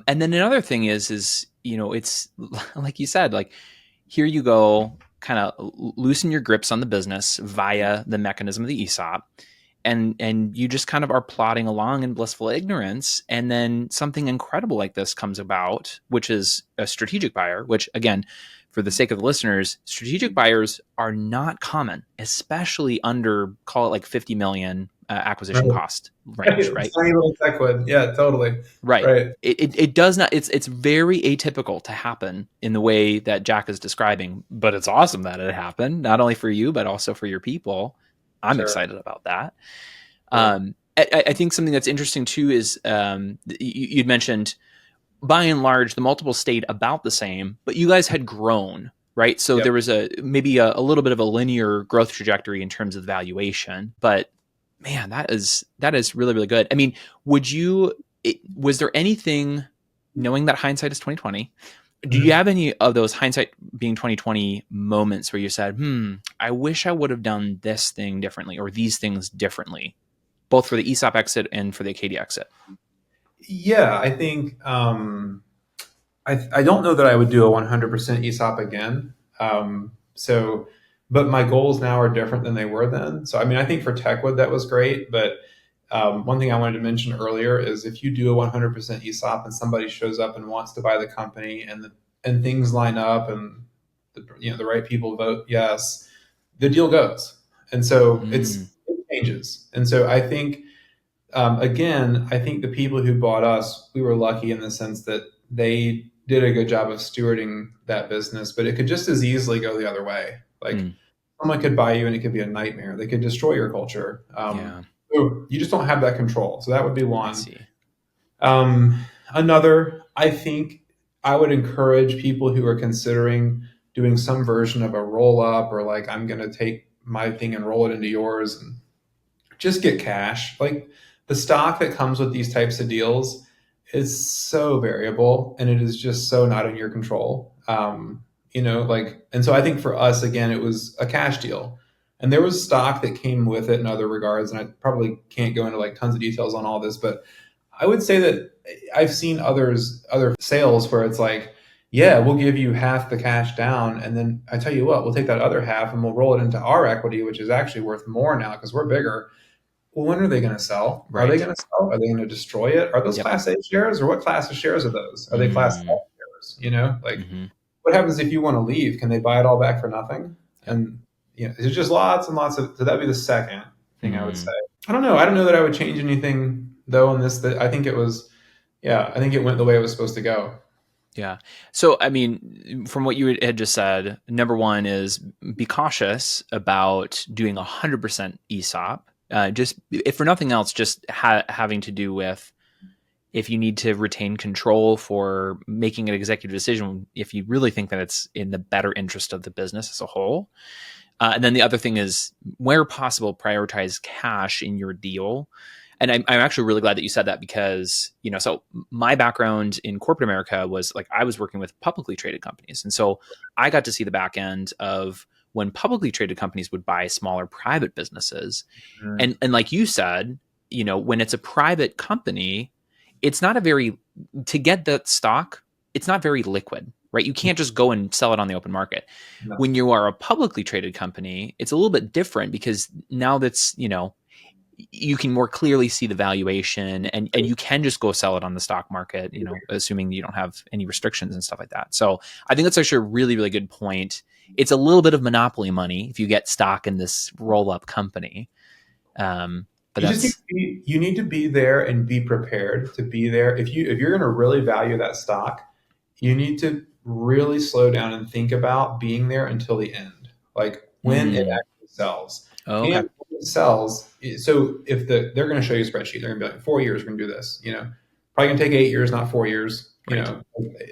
And then another thing is it's like you said, like here you go, kind of loosen your grips on the business via the mechanism of the ESOP, and you just kind of are plodding along in blissful ignorance, and then something incredible like this comes about, which is a strategic buyer. Which again, for the sake of the listeners, strategic buyers are not common, especially under, call it like 50 million acquisition Right. cost range, right? Tiny little Techwood. Yeah, totally. Right. Right. It does not, it's very atypical to happen in the way that Jack is describing, but it's awesome that it happened, not only for you, but also for your people. I'm Sure. excited about that. Sure. I think something that's interesting too is you'd mentioned by and large, the multiples stayed about the same, but you guys had grown, right? So Yep. there was maybe a little bit of a linear growth trajectory in terms of valuation, but man, that is really, really good. I mean, was there anything, knowing that hindsight is 2020, do you Mhm. have any of those hindsight being 2020 moments where you said, I wish I would have done this thing differently or these things differently, both for the ESOP exit and for the Acadia exit? Yeah, I think I don't know that I would do a 100% ESOP again. So, but my goals now are different than they were then. So, I mean, I think for Techwood that was great, but one thing I wanted to mention earlier is if you do a 100% ESOP and somebody shows up and wants to buy the company and things line up and the right people vote yes, the deal goes, and so Mm, it changes. And so I think again, I think the people who bought us, we were lucky in the sense that they did a good job of stewarding that business, but it could just as easily go the other way. Like mm, someone could buy you and it could be a nightmare. They could destroy your culture. yeah, So you just don't have that control. So that would be I one. see. Another, I think I would encourage people who are considering doing some version of a roll up or like, I'm going to take my thing and roll it into yours and just get cash. Like the stock that comes with these types of deals is so variable and it is just so not in your control. And so I think for us, again, it was a cash deal. And there was stock that came with it in other regards. And I probably can't go into like tons of details on all this, but I would say that I've seen other sales where it's like, yeah, we'll give you half the cash down. And then I tell you what, we'll take that other half and we'll roll it into our equity, which is actually worth more now because we're bigger. Well, when are they going to sell? Are they Right. going to sell? Are they going to destroy it? Are those Yep. Class A shares, or what class of shares are those? Are they Class Mm, L shares? Like hmm what happens if you want to leave? Can they buy it all back for nothing? Yep. And there's just lots and lots of. So that'd be the second thing I would say. Mm, I don't know. I don't know that I would change anything though in this. That I think it was. Yeah, I think it went the way it was supposed to go. yeah. So, I mean, from what you had just said, number one is be cautious about doing 100% ESOP. Just if for nothing else, just having to do with if you need to retain control for making an executive decision, if you really think that it's in the better interest of the business as a whole. And then the other thing is, where possible, prioritize cash in your deal. And I'm actually really glad that you said that because, so my background in corporate America was like I was working with publicly traded companies. And so I got to see the back end of when publicly traded companies would buy smaller private businesses. Mm. And like you said, when it's a private company, it's not to get that stock, it's not very liquid, right? You can't just go and sell it on the open market. No. When you are a publicly traded company, it's a little bit different because now you can more clearly see the valuation and you can just go sell it on the stock market, assuming you don't have any restrictions and stuff like that. So I think that's actually a really, really good point. It's a little bit of monopoly money if you get stock in this roll up company. But you need to be there and be prepared to be there. If you're going to really value that stock, you need to really slow down and think about being there until the end, like when it actually sells. Oh, okay. And when it sells, so if they're going to show you a spreadsheet, they're going to be like 4 years, we're going to do this. Probably going to take 8 years, not 4 years. Right.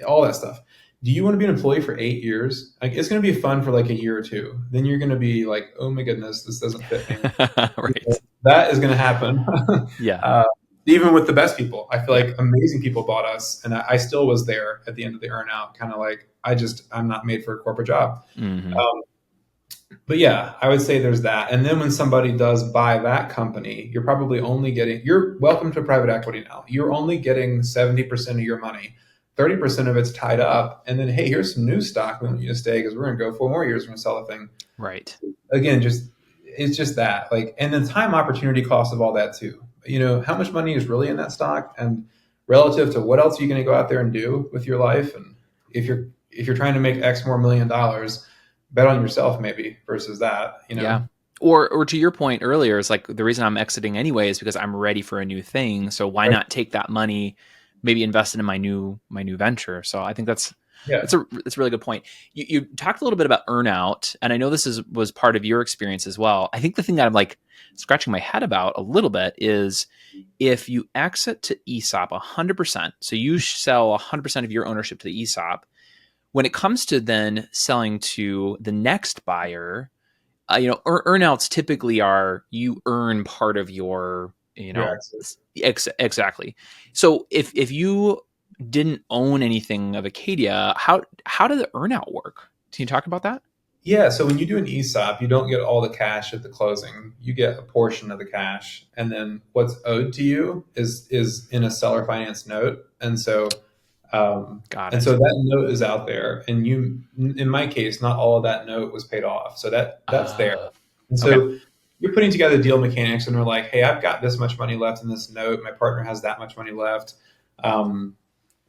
All that stuff. Do you want to be an employee for 8 years? Like, it's going to be fun for like a year or two. Then you're going to be like, oh my goodness, this doesn't fit me. Right. That is going to happen. Yeah. Even with the best people, I feel like amazing people bought us, and I still was there at the end of the earnout, kind of like I'm not made for a corporate job. Mm-hmm. But yeah, I would say there's that. And then when somebody does buy that company, you're probably only you're welcome to private equity now. You're only getting 70% of your money. 30% of it's tied up. And then, hey, here's some new stock. We want you to stay because we're going to go 4 more years. We're going to sell the thing. Right. Again, it's just that, like, and the time opportunity cost of all that too. How much money is really in that stock, and relative to what else are you going to go out there and do with your life? And if you're trying to make X more $1 million, bet on yourself maybe versus that. Yeah. Or to your point earlier, it's like the reason I'm exiting anyway is because I'm ready for a new thing. So why not take that money, maybe invest it in my new venture? So I think that's a really good point. You talked a little bit about earnout, and I know this was part of your experience as well. I think the thing that I'm like scratching my head about a little bit is if you exit to ESOP 100%, so you sell 100% of your ownership to the ESOP, when it comes to then selling to the next buyer, earnouts typically are you earn part of your, exactly. So if you didn't own anything of Acadia, how did the earnout work? Can you talk about that? Yeah, so when you do an ESOP, you don't get all the cash at the closing. You get a portion of the cash, and then what's owed to you is in a seller finance note. And so, Got it. So that note is out there, and in my case, not all of that note was paid off. So that's there. And so you're putting together deal mechanics, and we're like, hey, I've got this much money left in this note. My partner has that much money left.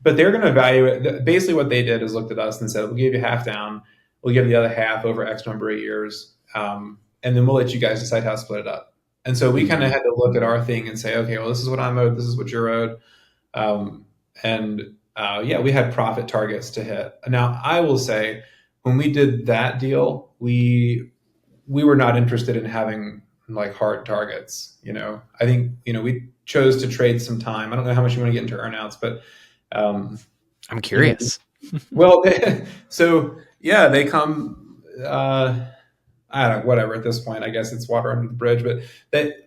But they're going to evaluate. Basically, what they did is looked at us and said, we'll give you half down. We'll give the other half over X number of years. And then we'll let you guys decide how to split it up. And so we kind of had to look at our thing and say, okay, well, this is what I'm owed. This is what you're owed. We had profit targets to hit. Now, I will say, when we did that deal, we were not interested in having like hard targets. I think, we chose to trade some time. I don't know how much you want to get into earnouts, but I'm curious. Well, so yeah, they come, I don't know, whatever, at this point, I guess it's water under the bridge, but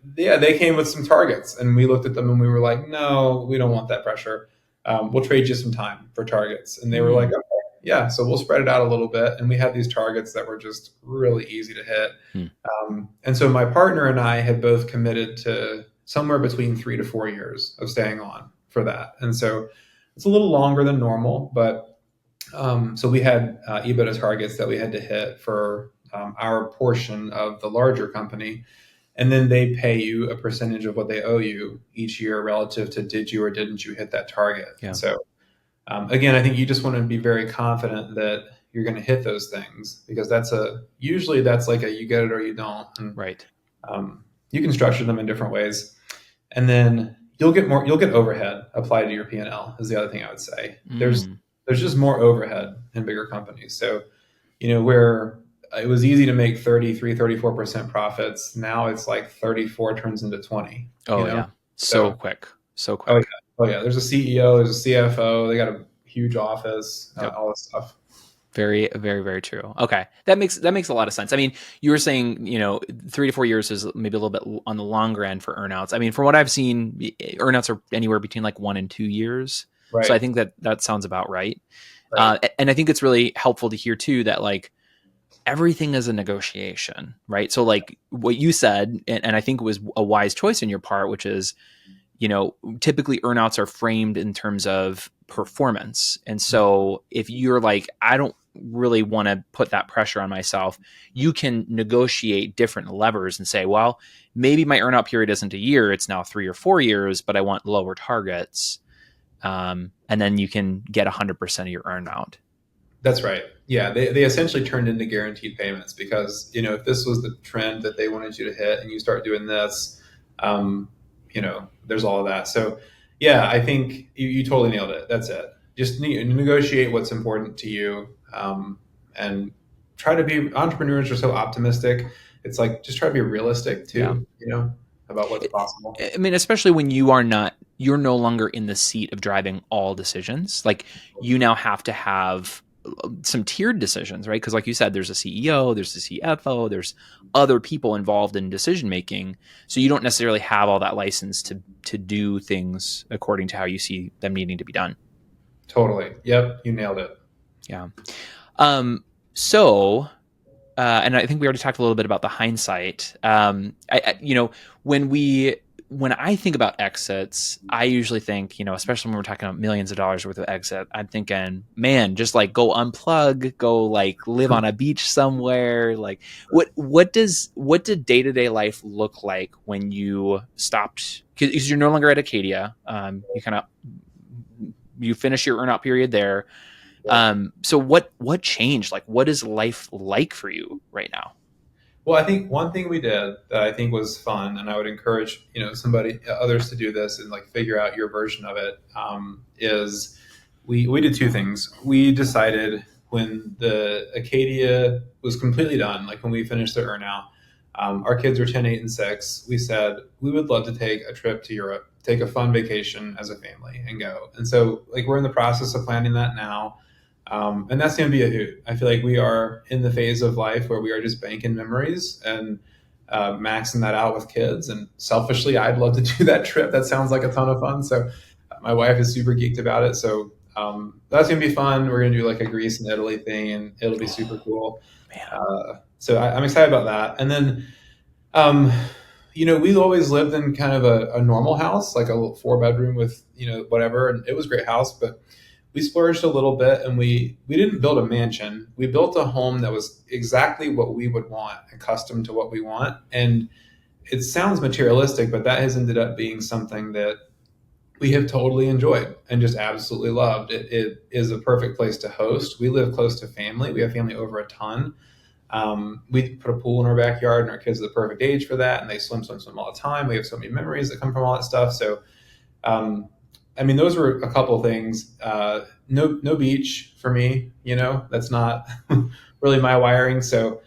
they came with some targets, and we looked at them and we were like, no, we don't want that pressure. We'll trade you some time for targets. And they were like, okay, yeah, so we'll spread it out a little bit. And we had these targets that were just really easy to hit. And so my partner and I had both committed to somewhere between 3 to 4 years of staying on for that. And so it's a little longer than normal, but so we had EBITDA targets that we had to hit for our portion of the larger company. And then they pay you a percentage of what they owe you each year relative to did you or didn't you hit that target. Yeah. So again, I think you just want to be very confident that you're going to hit those things, because usually that's like a you get it or you don't. And, right. You can structure them in different ways. And then you'll get overhead applied to your P&L is the other thing I would say. There's just more overhead in bigger companies. So, where it was easy to make 33, 34% profits, now it's like 34 turns into 20. Oh, yeah. So quick. Oh, yeah. Oh yeah, there's a CEO, there's a CFO. They got a huge office, Yep. all this stuff. Very, very, very true. Okay, that makes a lot of sense. I mean, you were saying 3 to 4 years is maybe a little bit on the longer end for earnouts. I mean, from what I've seen, earnouts are anywhere between like 1 and 2 years. So I Right, think that sounds about right. right. And I think it's really helpful to hear too that like everything is a negotiation, right? So like what you said, and I think it was a wise choice in your part, which is typically earnouts are framed in terms of performance. And so if you're like, I don't really want to put that pressure on myself, you can negotiate different levers and say, well, maybe my earnout period isn't a year, it's now 3 or 4 years, but I want lower targets. And then you can get 100% of your earnout. That's right. Yeah, they essentially turned into guaranteed payments because if this was the trend that they wanted you to hit and you start doing this, there's all of that. So yeah, I think you totally nailed it. That's it. Just negotiate what's important to you, and try to be. Entrepreneurs are so optimistic. It's like just try to be realistic Yeah. too. About what's possible. I mean, especially when you're no longer in the seat of driving all decisions. Like you now have to have some tiered decisions, right? Because like you said, there's a CEO, there's a CFO, there's other people involved in decision making. So you don't necessarily have all that license to do things according to how you see them needing to be done. Totally. Yep. You nailed it. Yeah. So and I think we already talked a little bit about the hindsight. When I think about exits, I usually think, especially when we're talking about millions of dollars worth of exit, I'm thinking, man, just like go unplug, go like live on a beach somewhere. Like, what did day to day life look like when you stopped? Because you're no longer at Acadia. You finish your earnout period there. Yep. So what changed? Like, what is life like for you right now? Well, I think one thing we did that I think was fun, and I would encourage others to do this and like figure out your version of it. Is we did two things. We decided when the Acadia was completely done, like when we finished the earnout, our kids were 10, 8, and 6. We said we would love to take a trip to Europe, take a fun vacation as a family, and go. And so, like, we're in the process of planning that now. And that's going to be a hoot. I feel like we are in the phase of life where we are just banking memories and maxing that out with kids. And selfishly, I'd love to do that trip. That sounds like a ton of fun. So my wife is super geeked about it. So that's going to be fun. We're going to do like a Greece and Italy thing, and it'll be super Oh cool. man. So I'm excited about that. And then, um, we always lived in kind of a normal house, like a little 4 bedroom with, whatever. And it was a great house, but we splurged a little bit and we didn't build a mansion. We built a home that was exactly what we would want, accustomed to what we want. And it sounds materialistic, but that has ended up being something that we have totally enjoyed and just absolutely loved. It is a perfect place to host. We live close to family. We have family over a ton. We put a pool in our backyard, and our kids are the perfect age for that. And they swim, swim, swim all the time. We have so many memories that come from all that stuff. So um, I mean, those were a couple of things. No beach for me. That's not really my wiring. So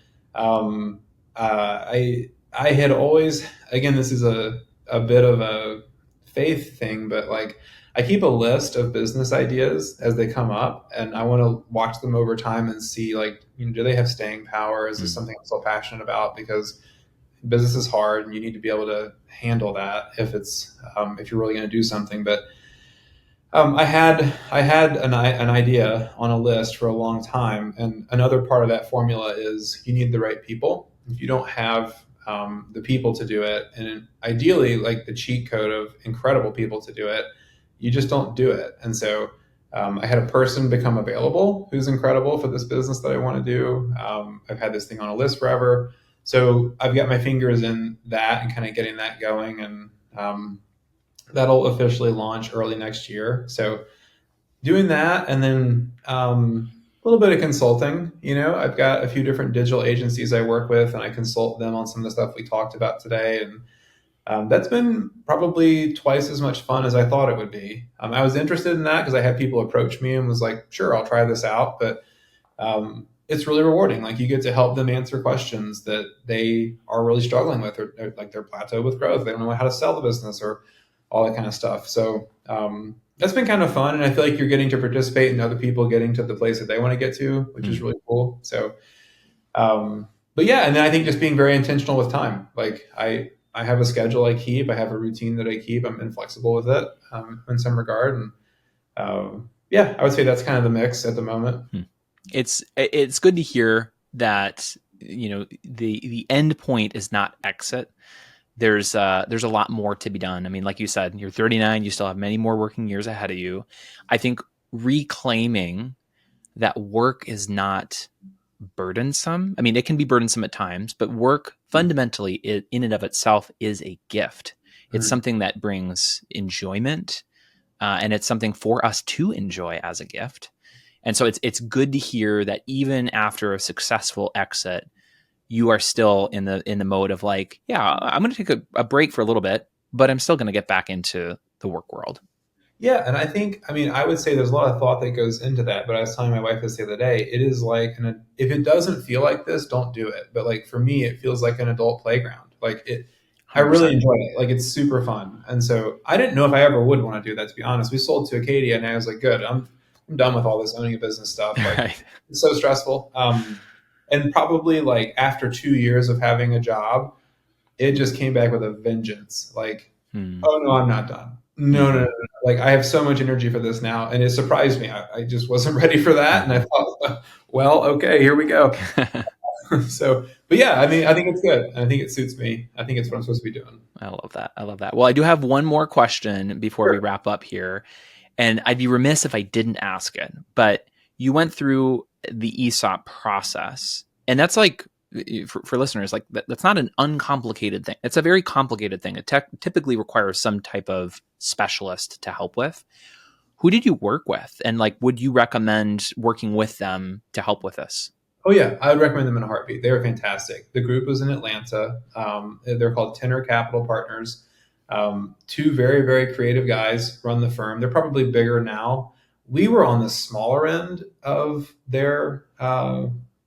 I had always, again, this is a bit of a faith thing, but like I keep a list of business ideas as they come up, and I want to watch them over time and see like, do they have staying power? Is this Mm. something I'm still passionate about? Because business is hard, and you need to be able to handle that if you're really going to do something. But I had an idea on a list for a long time, and another part of that formula is you need the right people. If you don't have the people to do it, and ideally like the cheat code of incredible people to do it, you just don't do it. And so I had a person become available who's incredible for this business that I want to do. I've had this thing on a list forever, so I've got my fingers in that and kind of getting that going, and that'll officially launch early next year. So doing that, and then a little bit of consulting. I've got a few different digital agencies I work with, and I consult them on some of the stuff we talked about today. And that's been probably twice as much fun as I thought it would be. I was interested in that because I had people approach me and was like, sure, I'll try this out. But it's really rewarding. Like you get to help them answer questions that they are really struggling with, or like they're plateaued with growth. They don't know how to sell the business, or all that kind of stuff. So that's been kind of fun. And I feel like you're getting to participate in other people getting to the place that they want to get to, which is really cool. So, but yeah, and then I think just being very intentional with time. Like I have a schedule I keep, I have a routine that I keep. I'm inflexible with it in some regard. And yeah, I would say that's kind of the mix at the moment. It's good to hear that, the end point is not exit. There's a lot more to be done. I mean, like you said, you're 39, you still have many more working years ahead of you. I think reclaiming that work is not burdensome. I mean, it can be burdensome at times, but work fundamentally in and of itself is a gift. It's something that brings enjoyment, and it's something for us to enjoy as a gift. And so it's good to hear that even after a successful exit, you are still in the mode of like, yeah, I'm going to take a break for a little bit, but I'm still going to get back into the work world. Yeah, and I would say there's a lot of thought that goes into that. But I was telling my wife this the other day. It is like, if it doesn't feel like this, don't do it. But like for me, it feels like an adult playground. Like I 100%. really enjoy it. Like it's super fun. And so I didn't know if I ever would want to do that, to be honest. We sold to Acadia, and I was like, good, I'm done with all this owning a business stuff. Like Right. It's so stressful. And probably like after 2 years of having a job, it just came back with a vengeance. Like, oh no, I'm not done. No. Like I have so much energy for this now. And it surprised me. I just wasn't ready for that. And I thought, well, okay, here we go. So, but yeah, I mean, I think it's good. And I think it suits me. I think it's what I'm supposed to be doing. I love that. Well, I do have one more question before we wrap up here. And I'd be remiss if I didn't ask it, but you went through the ESOP process, and that's like, for listeners, like that's not an uncomplicated thing. It's a very complicated thing. It typically requires some type of specialist to help with. Who did you work with? And like, would you recommend working with them to help with this? Oh yeah, I would recommend them in a heartbeat. They were fantastic. The group was in Atlanta. They're called Tenor Capital Partners. Two very, very creative guys run the firm. They're probably bigger now. We were on the smaller end of their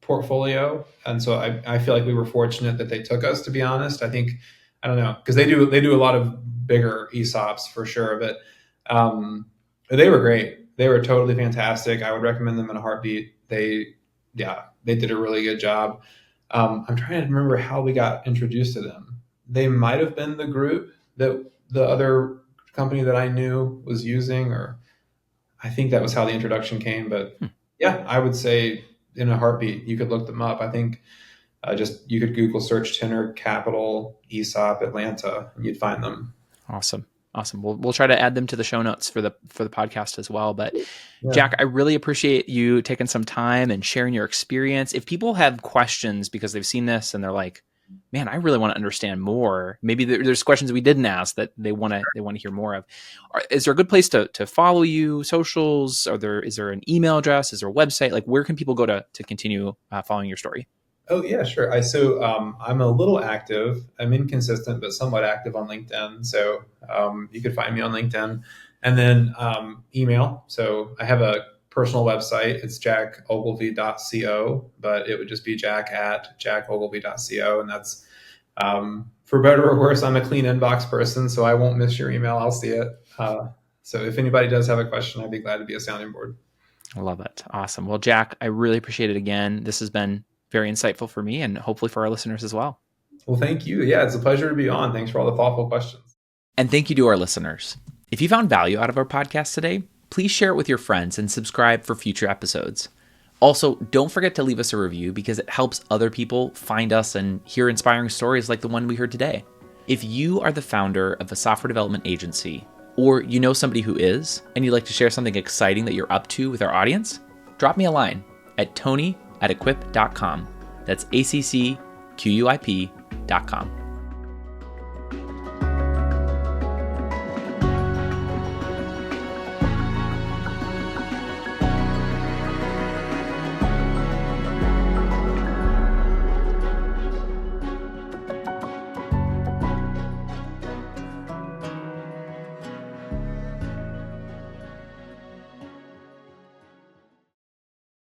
portfolio, and so I feel like we were fortunate that they took us. To be honest, I don't know, because they do a lot of bigger ESOPs for sure, but they were great. They were totally fantastic. I would recommend them in a heartbeat. They did a really good job. I'm trying to remember how we got introduced to them. They might have been the group that the other company that I knew was using, or I think that was how the introduction came. But yeah, I would say in a heartbeat, you could look them up. I think you could Google search Tenor Capital ESOP Atlanta, and you'd find them. Awesome. We'll try to add them to the show notes for the podcast as well. But yeah. Jack, I really appreciate you taking some time and sharing your experience. If people have questions because they've seen this and they're like, man, I really want to understand more. Maybe there's questions we didn't ask that they want to hear more of. Is there a good place to follow you? Socials? Is there an email address? Is there a website? Like, where can people go to continue following your story? Oh yeah, sure. I'm a little active. I'm inconsistent, but somewhat active on LinkedIn. So you could find me on LinkedIn, and then email. So I have a personal website. It's jackogilvie.co, but it would just be jack@jackogilvie.co, and that's for better or worse. I'm a clean inbox person, so I won't miss your email. I'll see it. So if anybody does have a question, I'd be glad to be a sounding board. I love it. Awesome. Well, Jack, I really appreciate it again. This has been very insightful for me and hopefully for our listeners as well. Well, thank you. Yeah, it's a pleasure to be on. Thanks for all the thoughtful questions. And thank you to our listeners. If you found value out of our podcast today, please share it with your friends and subscribe for future episodes. Also, don't forget to leave us a review because it helps other people find us and hear inspiring stories like the one we heard today. If you are the founder of a software development agency, or you know somebody who is, and you'd like to share something exciting that you're up to with our audience, drop me a line at tony@equip.com. That's ACCQUIP.com.